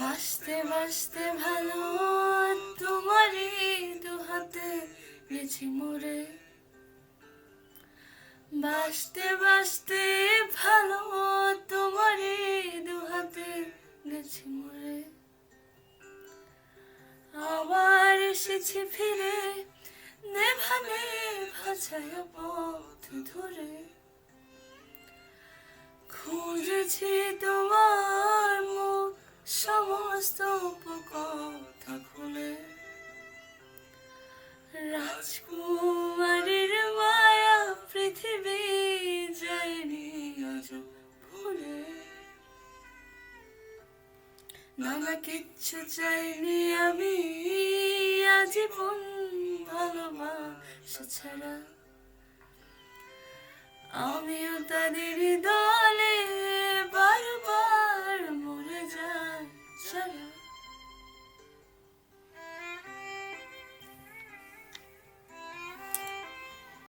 বাসতে বাসতে ভালো তোমারই দুহাতে গেছি মরে, বাসতে বাসতে ভালো তোমারই দুহাতে গেছি মরে। আবার এসেছি ফিরে নেভানে ভাছায় পথ ধরে, খুঁজেছি তোমার মুখ সমস্ত কথা খুলে। রাজকুমারীর মায়া পৃথিবী যায়নি আজ ভুলে, নানা কিচ্ছু চাইনি আমি আজীবন ভালোবাসা ছাড়া, আমিও তাদের